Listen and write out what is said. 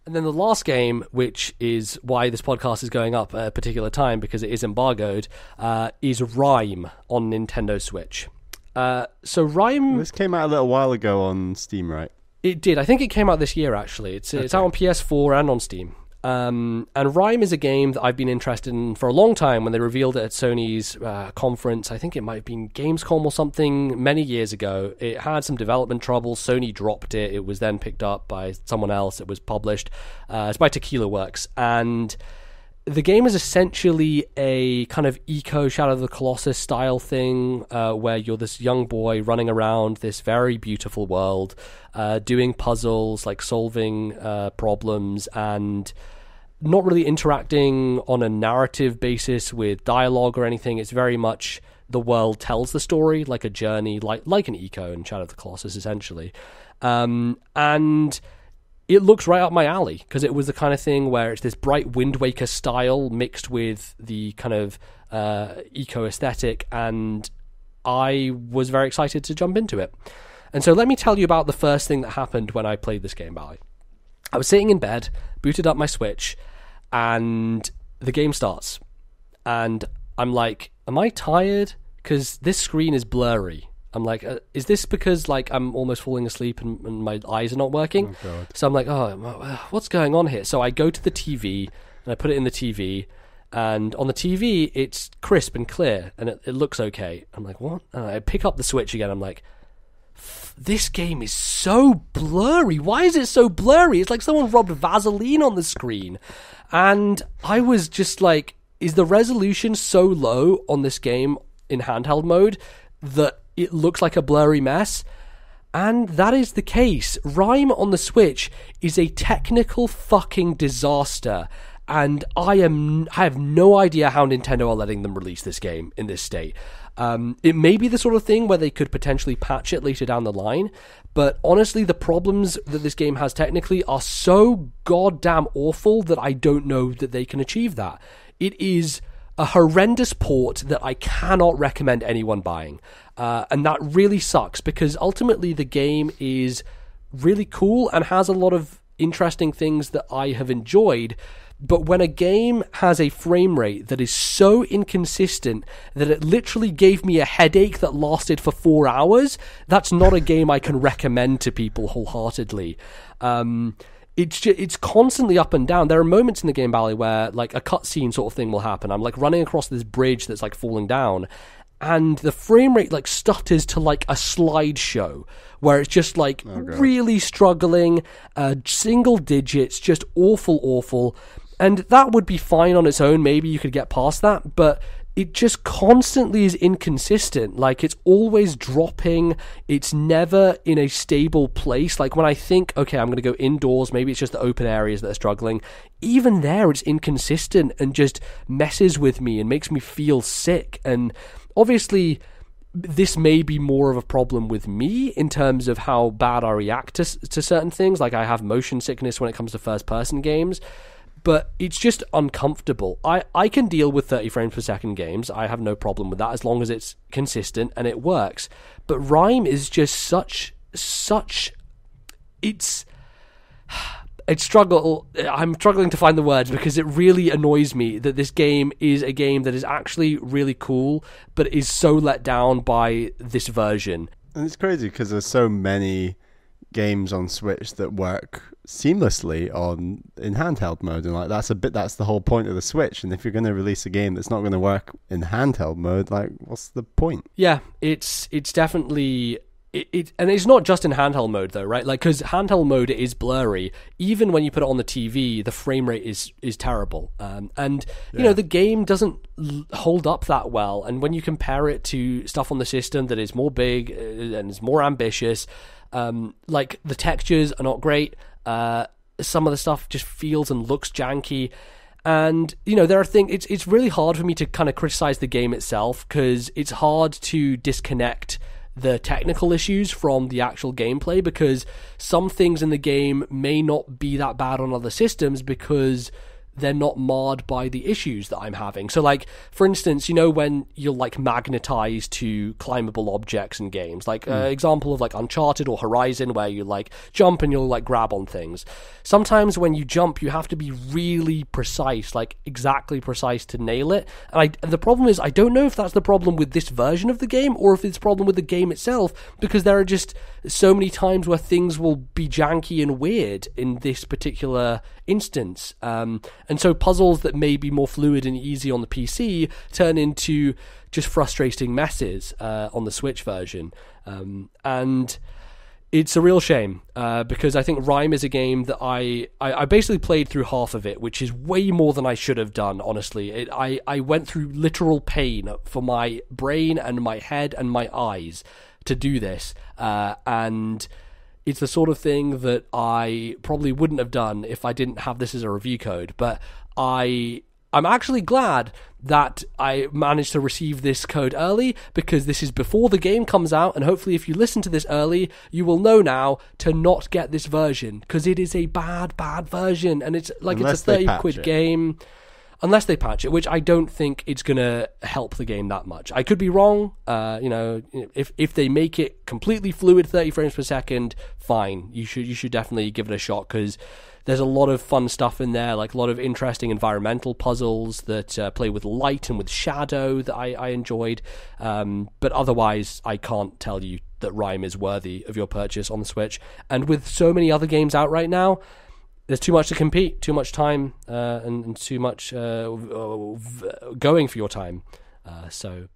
And then the last game, which is why this podcast is going up at a particular time because it is embargoed, is Rime on Nintendo Switch. So Rime... This came out a little while ago on Steam, right? It did. I think it came out this year, actually. It's out on PS4 and on Steam. And Rime is a game that I've been interested in for a long time. When they revealed it at Sony's conference, I think it might have been Gamescom or something many years ago. It had some development trouble. Sony dropped it. It was then picked up by someone else. It was published. It's by Tequila Works. And the game is essentially a kind of eco Shadow of the Colossus style thing where you're this young boy running around this very beautiful world, doing puzzles, like solving problems, and not really interacting on a narrative basis with dialogue or anything. It's very much the world tells the story, like a journey, like an eco in Shadow of the Colossus, essentially. And it looks right up my alley, because it was the kind of thing where it's this bright Wind Waker style mixed with the kind of eco aesthetic, and I was very excited to jump into it. And so let me tell you about the first thing that happened when I played this game, Bally. I was sitting in bed, booted up my Switch, and the game starts. And I'm like, am I tired? Because this screen is blurry. I'm like, is this because like I'm almost falling asleep and my eyes are not working? Oh, God. So I'm like, what's going on here? So I go to the TV, and I put it in the TV, and on the TV, it's crisp and clear, and it looks okay. I'm like, what? And I pick up the Switch again. I'm like, this game is so blurry. Why is it so blurry? It's like someone rubbed Vaseline on the screen. And I was just like, is the resolution so low on this game in handheld mode that it looks like a blurry mess? And that is the case. Rime on the Switch is a technical fucking disaster. And I have no idea how Nintendo are letting them release this game in this state. It may be the sort of thing where they could potentially patch it later down the line, but honestly, the problems that this game has technically are so goddamn awful that I don't know that they can achieve that. It is a horrendous port that I cannot recommend anyone buying. And that really sucks, because ultimately the game is really cool and has a lot of interesting things that I have enjoyed. But when a game has a frame rate that is so inconsistent that it literally gave me a headache that lasted for 4 hours, that's not a game I can recommend to people wholeheartedly. It's constantly up and down. There are moments in the game, Bally, where like a cutscene sort of thing will happen. I'm like running across this bridge that's like falling down, and the frame rate like stutters to like a slideshow where it's just like really struggling, single digits, just awful. And that would be fine on its own. Maybe you could get past that, but it just constantly is inconsistent. Like, it's always dropping. It's never in a stable place. Like, when I think, okay, I'm going to go indoors, maybe it's just the open areas that are struggling. Even there, it's inconsistent and just messes with me and makes me feel sick. And obviously, this may be more of a problem with me in terms of how bad I react to certain things. Like, I have motion sickness when it comes to first-person games. But it's just uncomfortable. I can deal with 30 frames per second games. I have no problem with that as long as it's consistent and it works. But Rime is just such it's struggle. I'm struggling to find the words because it really annoys me that this game is a game that is actually really cool, but is so let down by this version. And it's crazy because there's so many games on Switch that work seamlessly in handheld mode, and like that's the whole point of the Switch. And if you're going to release a game that's not going to work in handheld mode, like what's the point? Yeah, it's definitely it and it's not just in handheld mode though, right? Like, because handheld mode is blurry. Even when you put it on the TV, the frame rate is terrible, and you know the game doesn't hold up that well. And when you compare it to stuff on the system that is more big and is more ambitious, like the textures are not great. Some of the stuff just feels and looks janky, and you know there are things. It's really hard for me to kind of criticize the game itself because it's hard to disconnect the technical issues from the actual gameplay, because some things in the game may not be that bad on other systems because they're not marred by the issues that I'm having. So, like, for instance, when you're, like, magnetized to climbable objects in games, like, example of, like, Uncharted or Horizon, where you, like, jump and you'll, like, grab on things. Sometimes when you jump, you have to be really precise, like, exactly precise to nail it. And the problem is, I don't know if that's the problem with this version of the game, or if it's a problem with the game itself, because there are just so many times where things will be janky and weird in this particular instance. And so puzzles that may be more fluid and easy on the PC turn into just frustrating messes on the Switch version. And it's a real shame, because I think Rime is a game that I basically played through half of it, which is way more than I should have done, honestly. I went through literal pain for my brain and my head and my eyes to do this, and it's the sort of thing that I probably wouldn't have done if I didn't have this as a review code. But I'm actually glad that I managed to receive this code early, because this is before the game comes out, and hopefully if you listen to this early, you will know now to not get this version, because it is a bad version, and it's like it's a 30 quid game. Unless they patch it, which I don't think it's going to help the game that much. I could be wrong. If they make it completely fluid, 30 frames per second, fine. You should definitely give it a shot, because there's a lot of fun stuff in there, like a lot of interesting environmental puzzles that play with light and with shadow that I enjoyed. But otherwise, I can't tell you that Rime is worthy of your purchase on the Switch. And with so many other games out right now, there's too much to compete, too much time, and too much going for your time. So